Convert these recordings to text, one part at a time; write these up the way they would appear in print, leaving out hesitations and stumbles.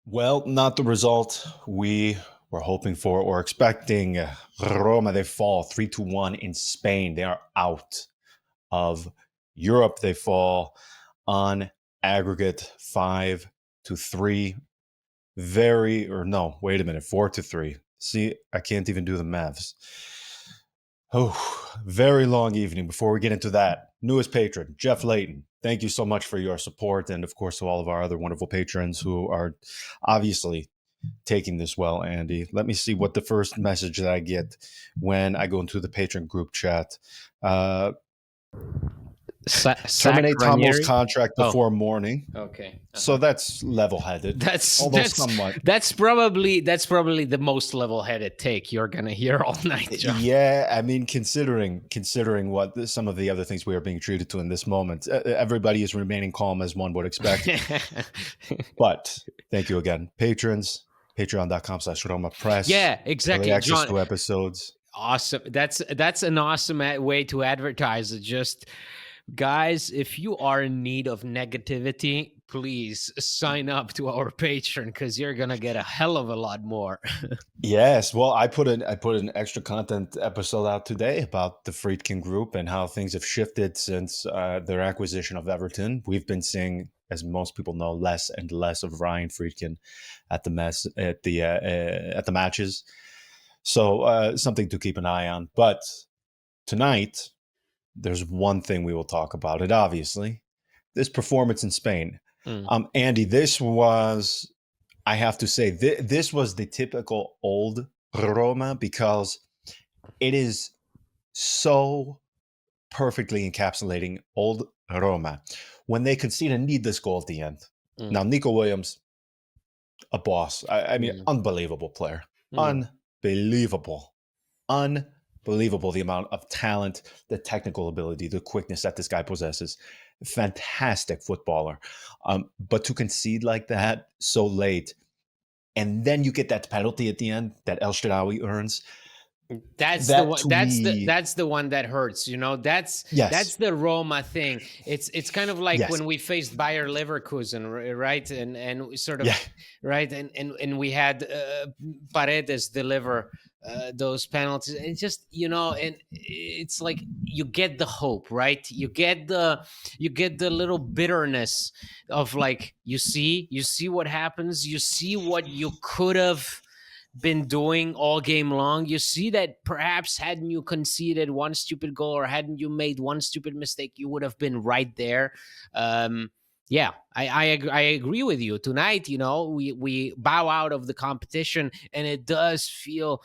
Well, not the result we were hoping for or expecting. Roma, they fall 3-1 in Spain. They are out of Europe. They fall on aggregate 5-3. Or no, wait a minute, 4-3. See, I can't even do the maths. Oh, very long evening. Before we get into that, newest patron, Jeff Layton. Thank you so much for your support. And of course, to all of our other wonderful patrons who are obviously taking this well, Andy. Let me see what the first message that I get when I go into the patron group chat. Sack Terminate Tomo's Ranieri. contract Oh, before morning. okay. So that's level-headed, That's although that's somewhat. that's probably the most level-headed take you're gonna hear all night, John. Yeah, I mean, considering what some of the other things we are being treated to in this moment, everybody is remaining calm as one would expect. But thank you again, patrons. Patreon.com/RomaPress. Yeah, Early exactly, access John. to episodes. Awesome. That's an awesome way to advertise it. Just guys, if you are in need of negativity, please sign up to our Patreon because you're gonna get a hell of a lot more. Yes, well, I put an extra content episode out today about the Friedkin Group and how things have shifted since their acquisition of Everton. We've been seeing, as most people know, less and less of Ryan Friedkin at the matches. So something to keep an eye on. But tonight, there's one thing we will talk about. It obviously this performance in Spain. Andy, this was, I have to say, this was the typical old Roma because it is so perfectly encapsulating old Roma. When they concede a needless goal at the end. Now, Nico Williams, a boss. I mean, unbelievable player. Unbelievable. Unbelievable the amount of talent, the technical ability, the quickness that this guy possesses. Fantastic footballer. But to concede like that so late, and then you get that penalty at the end that El Shaarawy earns. That's the That one. to me, That's the one that hurts. That's yes, the Roma thing. It's kind of like yes, when we faced Bayer Leverkusen, right? And we sort of yeah, right, and we had Paredes deliver those penalties. And just and it's like you get the hope, right? You get the little bitterness of like you see what happens. You see what you could have been doing all game long. You see that perhaps hadn't you conceded one stupid goal or hadn't you made one stupid mistake, you would have been right there. Yeah, I agree with you. Tonight, we bow out of the competition, and it does feel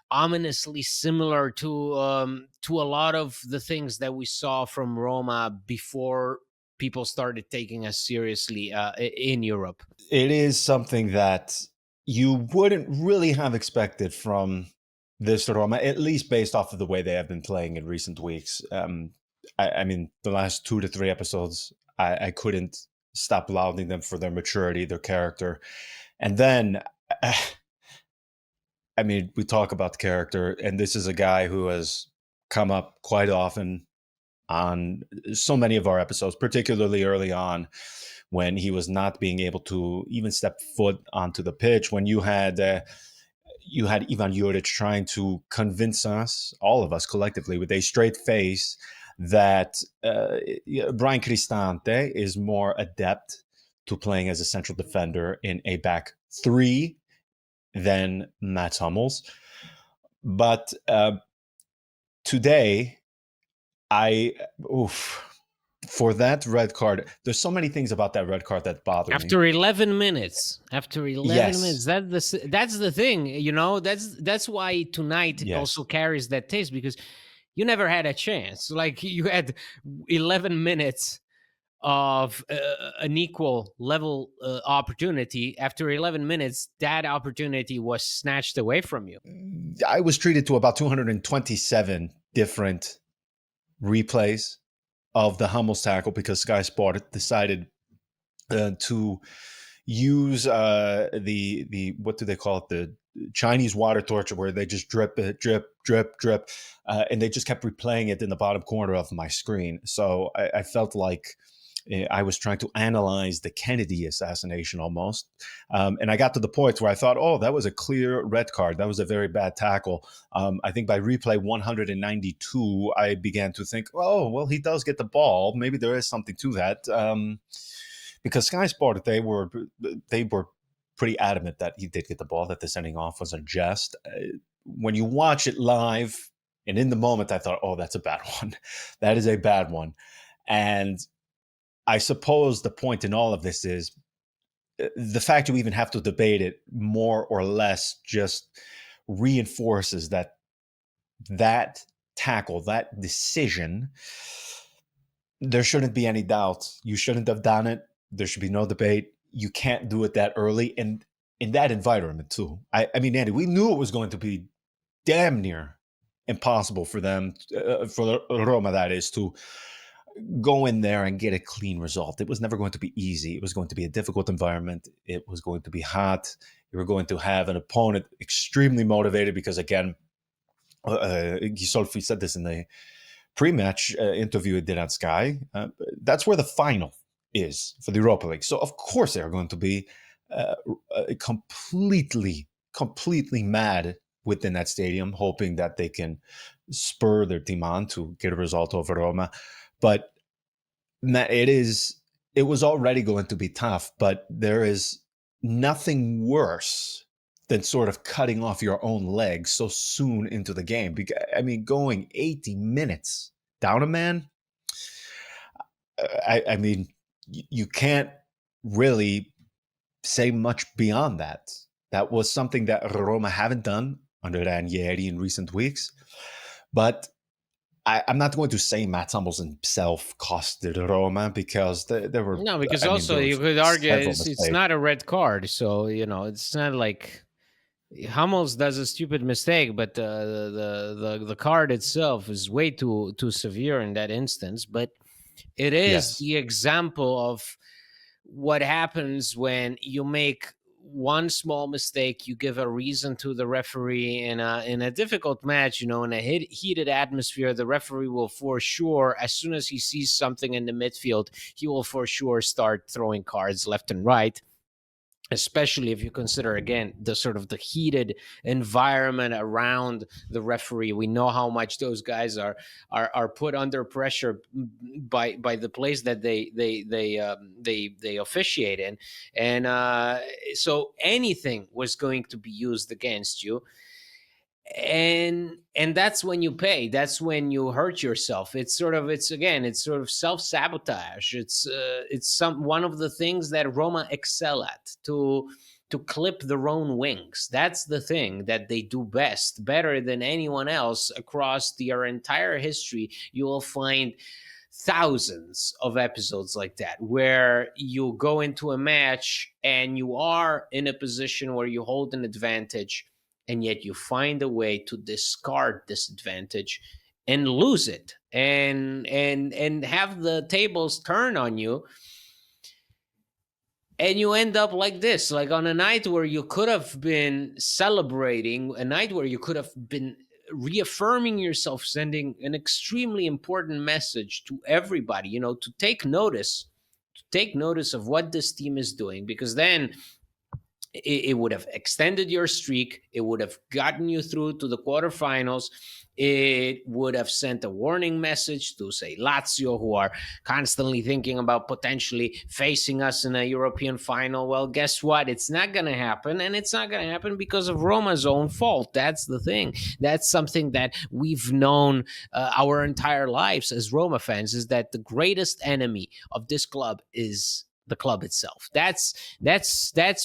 ominously similar to a lot of the things that we saw from Roma before people started taking us seriously in Europe. it is something that you wouldn't really have expected from this Roma, at least based off of the way they have been playing in recent weeks. I mean, the last 2 to 3 episodes, I couldn't stop lauding them for their maturity, their character. And then, I mean, we talk about the character, and this is a guy who has come up quite often on so many of our episodes, particularly early on when he was not being able to even step foot onto the pitch. When you had Ivan Juric trying to convince us, all of us collectively, with a straight face, that Brian Cristante is more adept to playing as a central defender in a back three than Matt Hummels. But today, I oof, for that red card, there's so many things about that red card that bother me. After 11 minutes, Yes, that's the thing, that's why tonight yes, also carries that taste, because you never had a chance. Like, you had 11 minutes of an equal level opportunity. After 11 minutes, that opportunity was snatched away from you. I was treated to about 227 different replays of the Hummels tackle because Sky Sport decided to use the what do they call it, the Chinese water torture, where they just drip it, drip, drip, drip, and they just kept replaying it in the bottom corner of my screen. So I felt like I was trying to analyze the Kennedy assassination almost. And I got to the point where I thought, oh, that was a clear red card. That was a very bad tackle. I think by replay 192, I began to think, oh, well, he does get the ball. Maybe there is something to that. Because Sky Sport, they were pretty adamant that he did get the ball, that the sending off was unjust. When you watch it live and in the moment, I thought, oh, that's a bad one. That is a bad one. And I suppose the point in all of this is the fact you even have to debate it more or less just reinforces that tackle, that decision, there shouldn't be any doubt. You shouldn't have done it. There should be no debate. You can't do it that early and in that environment too. I mean, Andy, we knew it was going to be damn near impossible for them, for Roma, that is, to go in there and get a clean result. It was never going to be easy. It was going to be a difficult environment. It was going to be hot. You were going to have an opponent extremely motivated because, again, Gisolfi said this in the pre-match interview he did on Sky. That's where the final is for the Europa League. So, of course, they are going to be completely mad within that stadium, hoping that they can spur their team on to get a result over Roma. But it was already going to be tough, but there is nothing worse than sort of cutting off your own leg so soon into the game. I mean, going 80 minutes down a man, I mean, you can't really say much beyond that. That was something that Roma haven't done under Ranieri in recent weeks. But I'm not going to say Mats Hummels himself costed Roma because there were No, because I mean, also there you was could argue several it's mistakes. not a red card, so it's not like Hummels does a stupid mistake, but the card itself is way too severe in that instance. But it is Yes, the example of what happens when you make one small mistake. You give a reason to the referee in a difficult match, in a heated atmosphere. The referee will for sure, as soon as he sees something in the midfield, he will for sure start throwing cards left and right, especially if you consider again the sort of the heated environment around the referee. We know how much those guys are put under pressure by the place that they officiate in. And so anything was going to be used against you, and that's when you pay. That's when you hurt yourself. It's sort of self-sabotage. It's some one of the things that Roma excel at, to clip their own wings. That's the thing that they do best, better than anyone else across their entire history. You will find thousands of episodes like that, where you go into a match and you are in a position where you hold an advantage, and yet you find a way to discard this advantage and lose it, and have the tables turn on you, and you end up like this, like on a night where you could have been celebrating, a night where you could have been reaffirming yourself, sending an extremely important message to everybody, to take notice of what this team is doing, because then it would have extended your streak. It would have gotten you through to the quarterfinals. It would have sent a warning message to, say, Lazio, who are constantly thinking about potentially facing us in a European final. Well, guess what? It's not going to happen. And it's not going to happen because of Roma's own fault. That's the thing. That's something that we've known our entire lives as Roma fans, is that the greatest enemy of this club is the club itself. That's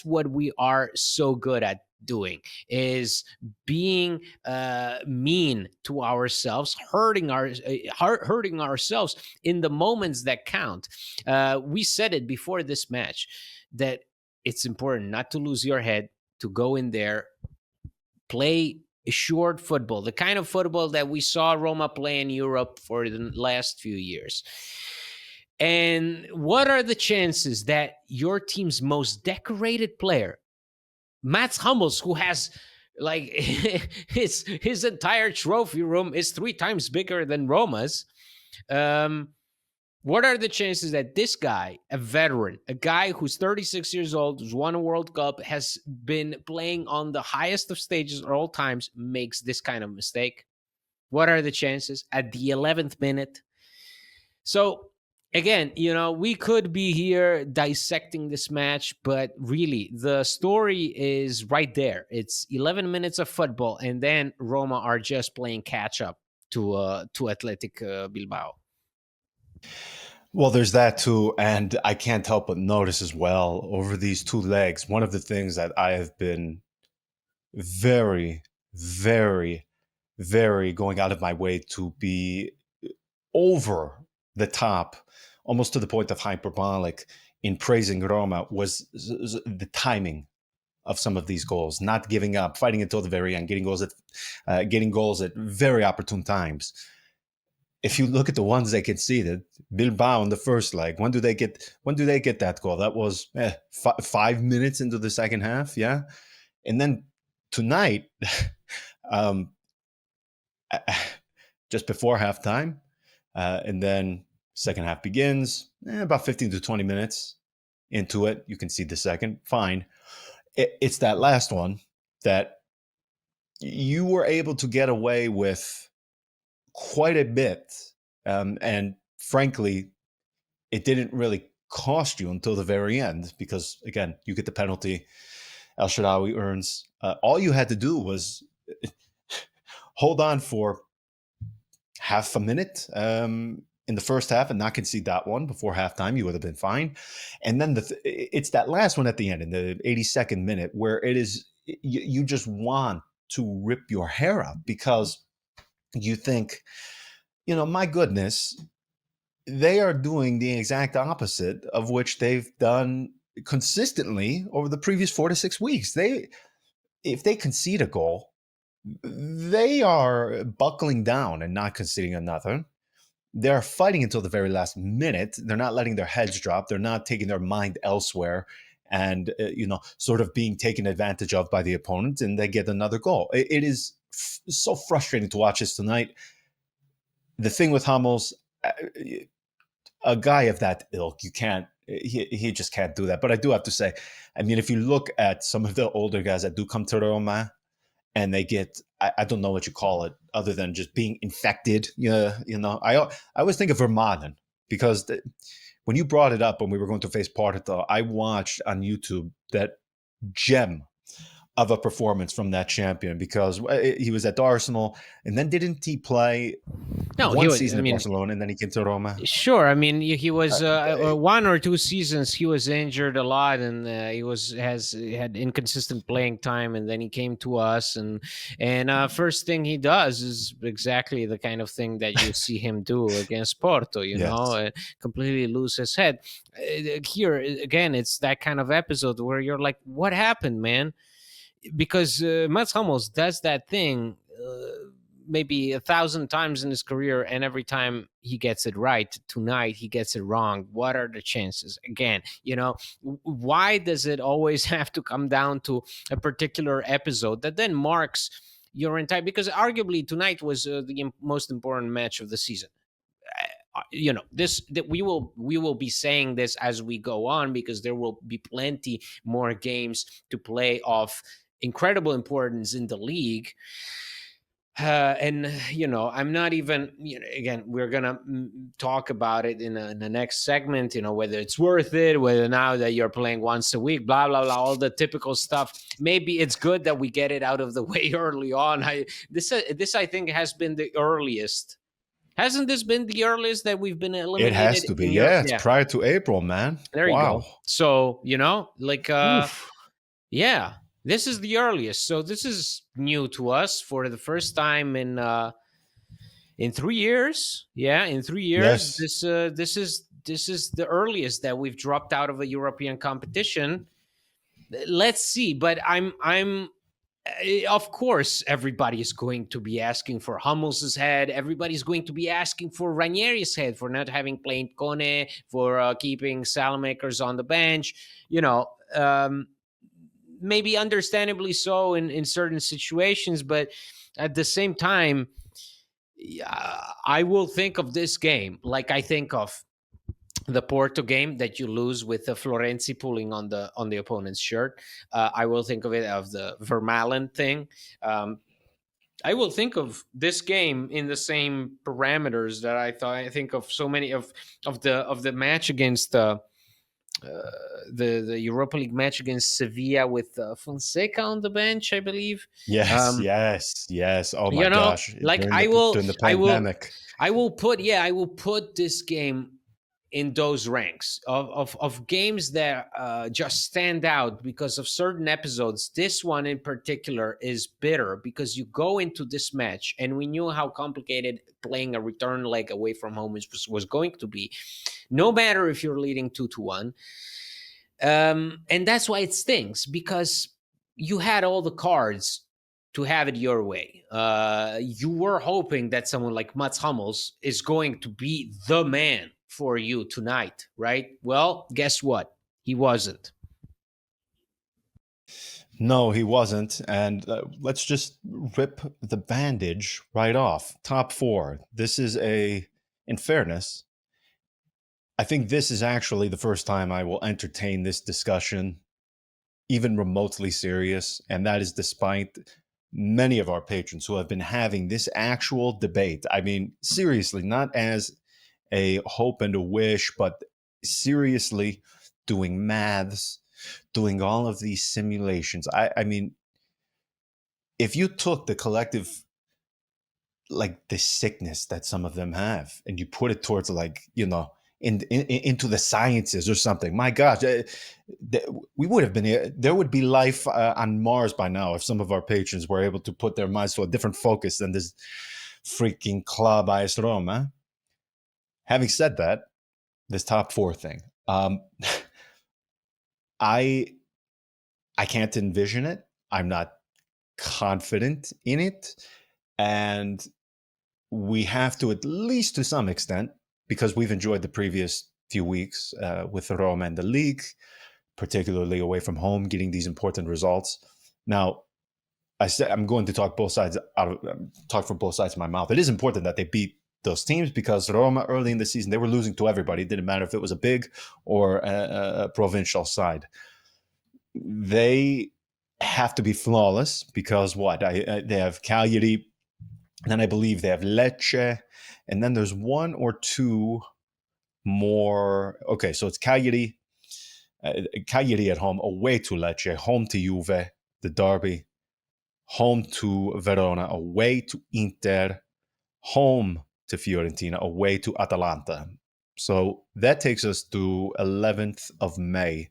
what we are so good at doing, is being mean to ourselves, hurting ourselves in the moments that count. We said it before this match, that it's important not to lose your head, to go in there, play assured football, the kind of football that we saw Roma play in Europe for the last few years. And what are the chances that your team's most decorated player, Mats Hummels, who has like his entire trophy room is 3 times bigger than Roma's, um, What are the chances that this guy, a veteran, a guy who's 36 years old, who's won a World Cup, has been playing on the highest of stages at all times, makes this kind of mistake? What are the chances at the 11th minute? So, again, we could be here dissecting this match, but really, the story is right there. It's 11 minutes of football, and then Roma are just playing catch up to Athletic Bilbao. Well, there's that too. And I can't help but notice as well over these two legs, one of the things that I have been very, very, very going out of my way to be over the top, almost to the point of hyperbolic in praising Roma was the timing of some of these goals, not giving up, fighting until the very end, getting goals at very opportune times. If you look at the ones they conceded, Bilbao in the first leg, when do they get that goal? That was 5 minutes into the second half, yeah. And then tonight, um, just before halftime, and then second half begins, about 15 to 20 minutes into it. You can see the second, fine. It's that last one that you were able to get away with quite a bit. And frankly, it didn't really cost you until the very end because, again, you get the penalty. El Shaarawy earns. All you had to do was hold on for half a minute in the first half and not concede that one before halftime. You would have been fine. And then it's that last one at the end in the 82nd minute where it is you just want to rip your hair out because you think, my goodness, they are doing the exact opposite of which they've done consistently over the previous 4 to 6 weeks. If they concede a goal, they are buckling down and not conceding another. They're fighting until the very last minute. They're not letting their heads drop. They're not taking their mind elsewhere and, sort of being taken advantage of by the opponent, and they get another goal. It is so frustrating to watch this tonight. The thing with Hummels, a guy of that ilk, he just can't do that. But I do have to say, I mean, if you look at some of the older guys that do come to Roma and they get, I don't know what you call it, other than just being infected. I always think of Vermaelen because when you brought it up when we were going to face Porto, I watched on YouTube that gem of a performance from that champion because he was at Arsenal and then didn't he play No, one season at Barcelona and then he came to Roma? Sure. I mean, he was 1 or 2 seasons. He was injured a lot, and he had inconsistent playing time. And then he came to us, and first thing he does is exactly the kind of thing that you see him do against Porto. Completely lose his head. Here again, it's that kind of episode where you're like, "What happened, man?" Because Mats Hummels does that thing. Maybe 1,000 times in his career, and every time he gets it right. Tonight he gets it wrong. What are the chances? Again, why does it always have to come down to a particular episode that then marks your entire? Because arguably tonight was the most important match of the season. This that we will be saying this as we go on because there will be plenty more games to play of incredible importance in the league. And I'm not even, again, we're gonna talk about it in the next segment, whether it's worth it, whether now that you're playing once a week, blah blah blah, all the typical stuff. Maybe it's good that we get it out of the way early on. This I think has been the earliest. Hasn't this been the earliest that we've been eliminated? It has to be. It's prior to April, man. There you go. So yeah, this is the earliest. So this is new to us for the first time in 3 years. Yeah, in 3 years. Yes. This is the earliest that we've dropped out of a European competition. Let's see, but I'm of course everybody is going to be asking for Hummels' head. Everybody's going to be asking for Ranieri's head for not having played Kone, for keeping Salamakers on the bench. Maybe understandably so in certain situations, but at the same time, I will think of this game like I think of the Porto game that you lose with the Florenzi pulling on the opponent's shirt. I will think of it of the Vermaelen thing. I will think of this game in the same parameters that I think of so many of the match against the Europa League match against Sevilla with Fonseca on the bench, I believe. Yes, Um, yes, yes. Oh my you know, gosh, like during the I will pandemic. I will put this game in those ranks of games that just stand out because of certain episodes. This one in particular is bitter because you go into this match and we knew how complicated playing a return leg away from home was going to be, no matter if you're leading 2-1. And that's why it stings, because you had all the cards to have it your way. You were hoping that someone like Mats Hummels is going to be the man for you tonight, right? Well, guess what? He wasn't. No, he wasn't. And let's just rip the bandage right off. Top four. This is in fairness, I think this is actually the first time I will entertain this discussion, even remotely serious. And that is despite many of our patrons who have been having this actual debate. I mean, seriously, not as a hope and a wish, but seriously doing maths, doing all of these simulations. I mean, if you took the collective, like the sickness that some of them have, and you put it towards, like, into the sciences or something, my gosh, we would have been, there would be life on Mars by now if some of our patrons were able to put their minds to a different focus than this freaking club AS Roma. Having said that, this top four thing, I can't envision it. I'm not confident in it. And we have to, at least to some extent, because we've enjoyed the previous few weeks with Roma and the league, particularly away from home, getting these important results. Now, I said I'm going to talk talk from both sides of my mouth. It is important that they beat those teams, because Roma early in the season, they were losing to everybody. It didn't matter if it was a big or a provincial side. They have to be flawless, because they have Cagliari, and then I believe they have Lecce, and then there's one or two more. Okay, so it's Cagliari at home, away to Lecce, home to Juve, the derby, home to Verona, away to Inter, home to Fiorentina, away to Atalanta. So that takes us to 11th of May.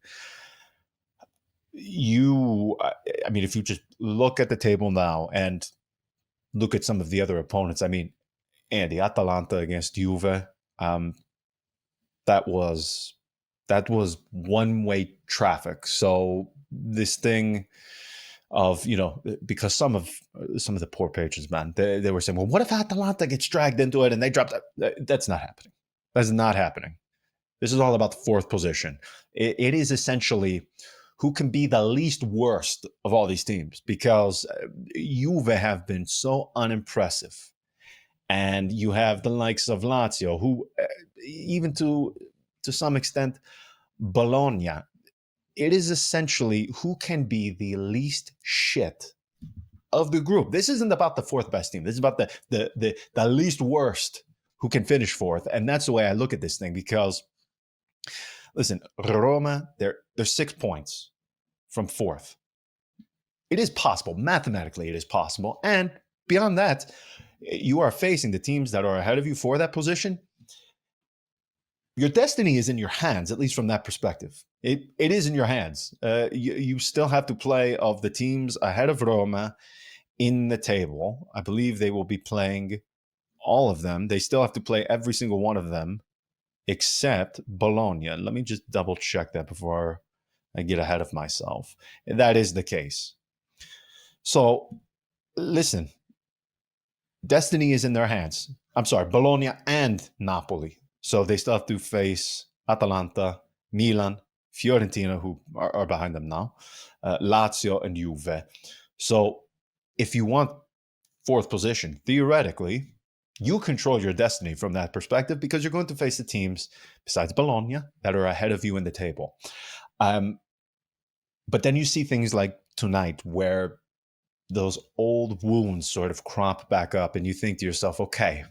I mean, if you just look at the table now and look at some of the other opponents, I mean, Andy, Atalanta against Juve, that was one-way traffic. So this thing of, because some of the poor patrons, man, they were saying, well, what if Atalanta gets dragged into it and they drop that? That's not happening. That's not happening. This is all about the fourth position. It is essentially who can be the least worst of all these teams, because Juve have been so unimpressive. And you have the likes of Lazio, who, even to some extent, Bologna. It is essentially who can be the least shit of the group. This isn't about the fourth best team. This is about the least worst who can finish fourth. And that's the way I look at this thing, because, listen, Roma, they're 6 points from fourth. It is possible. Mathematically, it is possible. And beyond that, you are facing the teams that are ahead of you for that position. Your destiny is in your hands, at least from that perspective. It is in your hands. You still have to play of the teams ahead of Roma in the table. I believe they will be playing all of them. They still have to play every single one of them except Bologna. Let me just double check that before I get ahead of myself. That is the case. So, listen, destiny is in their hands. I'm sorry, Bologna and Napoli. So they still have to face Atalanta, Milan, Fiorentina, who are behind them now, Lazio, and Juve. So if you want fourth position, theoretically, You control your destiny from that perspective because you're going to face the teams besides Bologna that are ahead of you in the table. Um, but then you see things like tonight where those old wounds sort of crop back up, and you think to yourself, okay,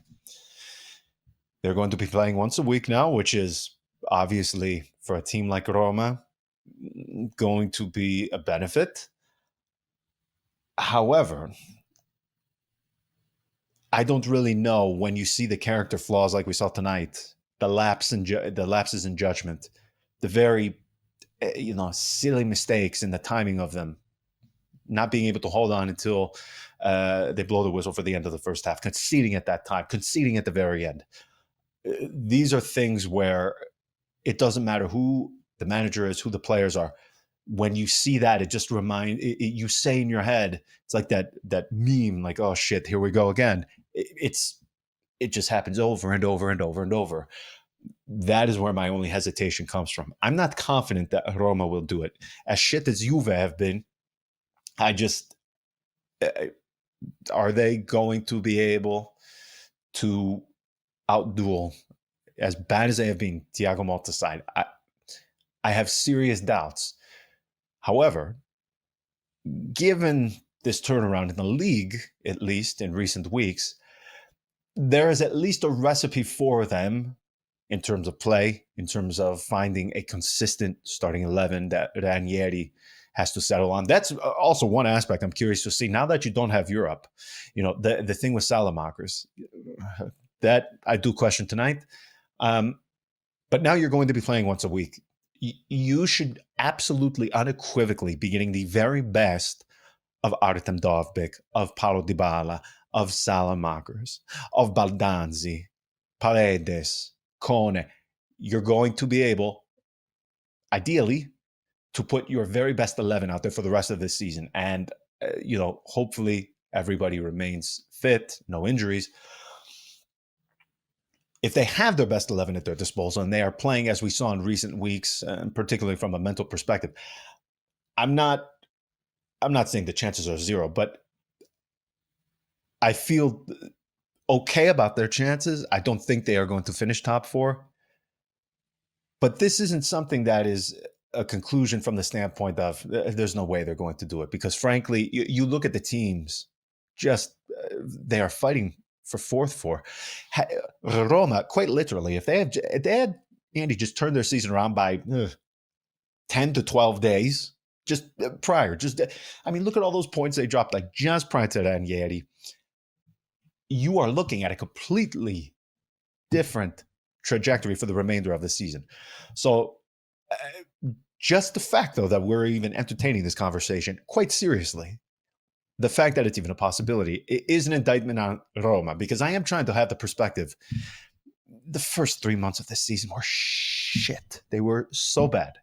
they're going to be playing once a week now, which is obviously for a team like Roma going to be a benefit. However, I don't really know when you see the character flaws like we saw tonight, the lapses in judgment, the very silly mistakes in the timing of them, not being able to hold on until they blow the whistle for the end of the first half, conceding at that time, conceding at the very end. These are things where it doesn't matter who the manager is, who the players are. When you see that, it just you say in your head, it's like that meme, like, oh shit, here we go again. It just happens over and over and over and over. That is where my only hesitation comes from. I'm not confident that Roma will do it. As shit as Juve have been, I just are they going to be able to outduel, as bad as they have been, Thiago Motta's side? I have serious doubts. However, given this turnaround in the league, at least in recent weeks, there is at least a recipe for them in terms of play, in terms of finding a consistent starting 11 that Ranieri has to settle on. That's also one aspect I'm curious to see. Now that you don't have Europe, the thing with Salamakers, that I do question tonight. But now you're going to be playing once a week. You should absolutely, unequivocally be getting the very best of Artem Dovbyk, of Paulo Dybala, of Salamakers, of Baldanzi, Paredes, Kone. You're going to be able, ideally, to put your very best 11 out there for the rest of this season. And, hopefully everybody remains fit, no injuries. If they have their best 11 at their disposal and they are playing as we saw in recent weeks, and particularly from a mental perspective, I'm not saying the chances are zero, but I feel okay about their chances. I don't think they are going to finish top four. But this isn't something that is a conclusion from the standpoint of there's no way they're going to do it. Because frankly, you look at the teams, just they are fighting for fourth. Roma, quite literally, if they had Andy just turned their season around by 10 to 12 days, just prior, look at all those points they dropped, like just prior to Ranieri. You are looking at a completely different trajectory for the remainder of the season. So just the fact, though, that we're even entertaining this conversation quite seriously, the fact that it's even a possibility, it is an indictment on Roma, because I am trying to have the perspective. The first 3 months of this season were shit. They were so bad.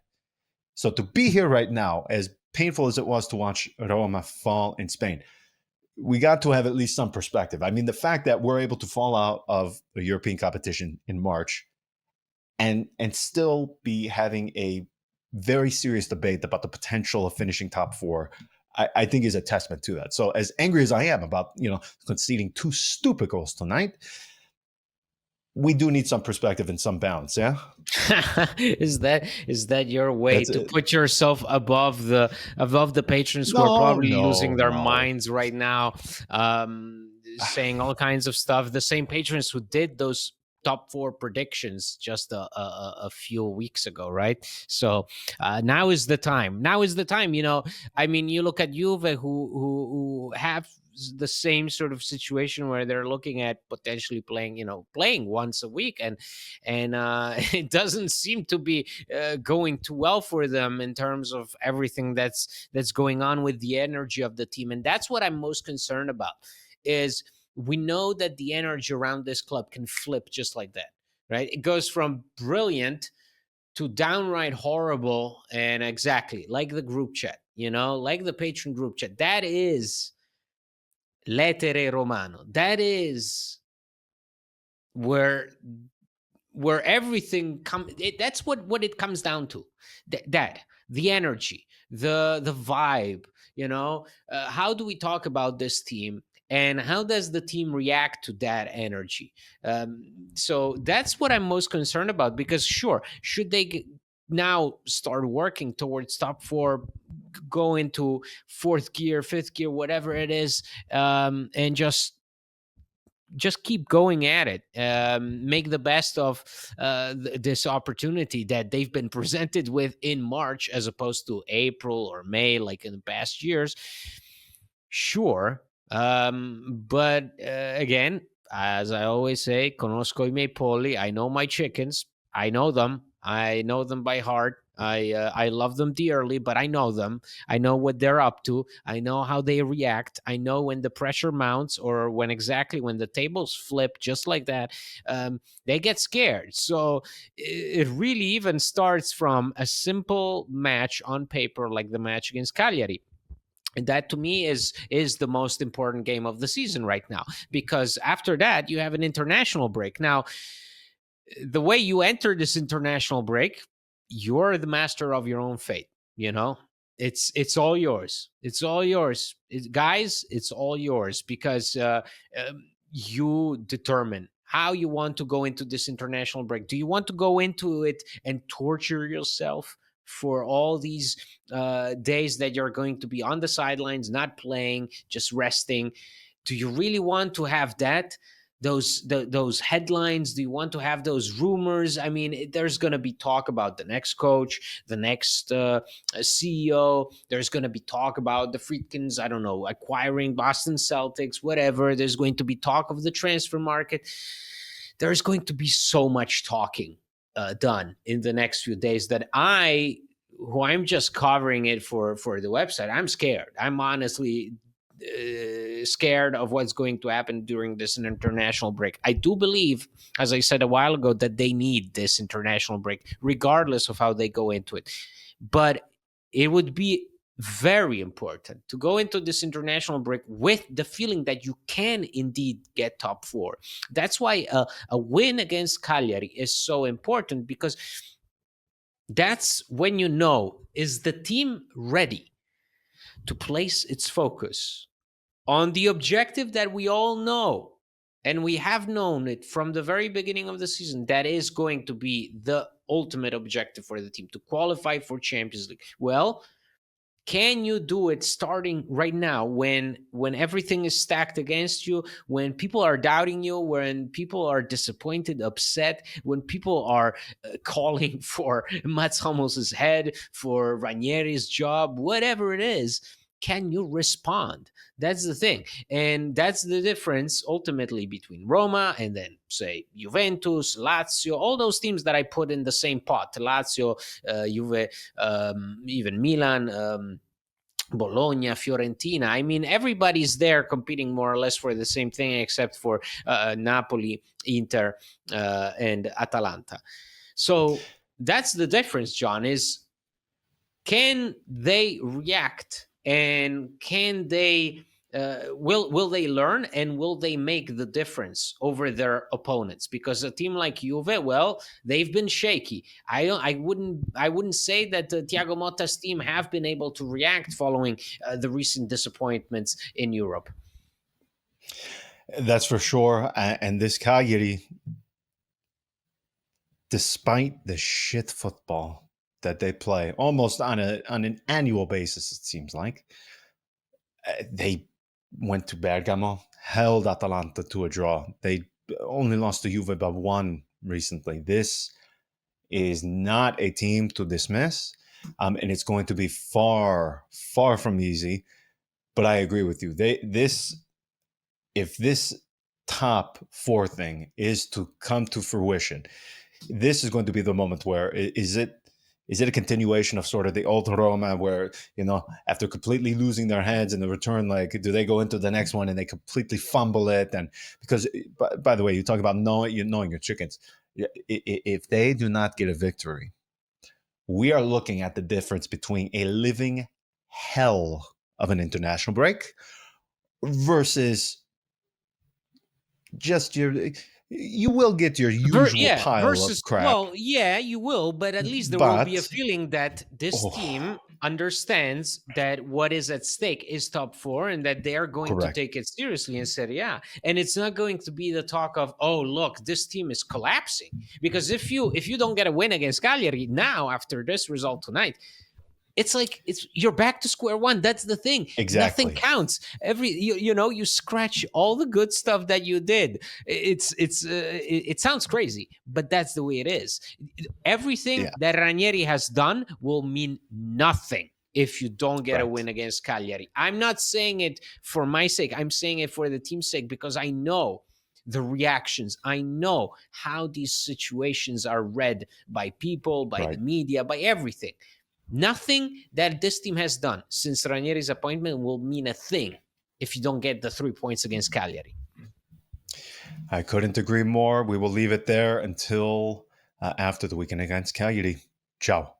So to be here right now, as painful as it was to watch Roma fall in Spain, we got to have at least some perspective. I mean, the fact that we're able to fall out of the European competition in March and still be having a very serious debate about the potential of finishing top four, I think is a testament to that. So as angry as I am about, conceding 2 stupid goals tonight, we do need some perspective and some balance. Yeah. Is that your way to put yourself above the patrons who are probably losing their minds right now, saying all kinds of stuff? The same patrons who did those top 4 predictions just a few weeks ago, right? So now is the time. You look at Juve, who have the same sort of situation where they're looking at potentially playing once a week, and it doesn't seem to be going too well for them in terms of everything that's going on with the energy of the team. And that's what I'm most concerned about. Is we know that the energy around this club can flip just like that, right? It goes from brilliant to downright horrible, and exactly like the group chat, like the patron group chat. That is L'etere Romano. That is where everything comes. That's what it comes down to. That the energy, the vibe. How do we talk about this team and how does the team react to that energy? So that's what I'm most concerned about, because sure, should they now start working towards top four, go into fourth gear, fifth gear, whatever it is, and just keep going at it, make the best of this opportunity that they've been presented with in March as opposed to April or May like in the past years. Sure. But again, as I always say, conosco I miei polli. I know my chickens. I know them. I know them by heart. I love them dearly, but I know them. I know what they're up to. I know how they react. I know when the pressure mounts, or when the tables flip, just like that. They get scared. So it really even starts from a simple match on paper, like the match against Cagliari. And that to me is the most important game of the season right now, because after that you have an international break. Now, the way you enter this international break, you're the master of your own fate. You know, it's all yours. It's all yours, guys. It's all yours, because you determine how you want to go into this international break. Do you want to go into it and torture yourself for all these days that you're going to be on the sidelines, not playing, just resting? Do you really want to have that, those headlines? Do you want to have those rumors? I mean, there's going to be talk about the next coach, the next CEO. There's going to be talk about the Friedkins, I don't know, acquiring Boston Celtics, whatever. There's going to be talk of the transfer market. There's going to be so much talking done in the next few days that I'm just covering it for the website. I'm scared. I'm honestly scared of what's going to happen during this international break. I do believe, as I said a while ago, that they need this international break, regardless of how they go into it. But it would be very important to go into this international break with the feeling that you can indeed get top four. That's why a win against Cagliari is so important, because that's when you know, is the team ready to place its focus on the objective that we all know, and we have known it from the very beginning of the season, that is going to be the ultimate objective for the team, to qualify for Champions League. Well, can you do it starting right now, when everything is stacked against you, when people are doubting you, when people are disappointed, upset, when people are calling for Mats Hummels' head, for Ranieri's job, whatever it is? Can you respond? That's the thing. And that's the difference ultimately between Roma and then, say, Juventus, Lazio, all those teams that I put in the same pot. Lazio, Juve, even Milan, Bologna, Fiorentina. I mean, everybody's there competing more or less for the same thing, except for Napoli, Inter, and Atalanta. So that's the difference, John, is can they react, and can they will they learn, and will they make the difference over their opponents? Because a team like Juve, well, they've been shaky. I wouldn't say that Thiago Motta's team have been able to react following the recent disappointments in Europe. That's for sure. And this Cagliari, despite the shit football that they play almost on an annual basis, it seems like, they went to Bergamo, held Atalanta to a draw. They only lost to Juve by one recently. This is not a team to dismiss, and it's going to be far, far from easy. But I agree with you. If this top four thing is to come to fruition, this is going to be the moment where is it a continuation of sort of the old Roma, where, after completely losing their heads in the return leg, do they go into the next one and they completely fumble it? And because, by the way, you talk about knowing your chickens. If they do not get a victory, we are looking at the difference between a living hell of an international break versus just You will get your usual Yeah, pile of versus, crap, well, yeah, you will, but at least there will be a but feeling that this oh, team understands that what is at stake is top four and that they are going to correct. take it seriously in Serie A. And it's not going to be the talk of, oh, look, this team is collapsing. Because if you don't get a win against Cagliari now after this result tonight, it's like you're back to square one. That's the thing. Nothing Exactly. counts. You scratch all the good stuff that you did. It sounds crazy, but that's the way it is. Everything Yeah, that Ranieri has done will mean nothing if you don't get a right. win against Cagliari. I'm not saying it for my sake. I'm saying it for the team's sake, because I know the reactions. I know how these situations are read by people, by the Right. media, by everything. Nothing that this team has done since Ranieri's appointment will mean a thing if you don't get the 3 points against Cagliari. I couldn't agree more. We will leave it there until after the weekend against Cagliari. Ciao.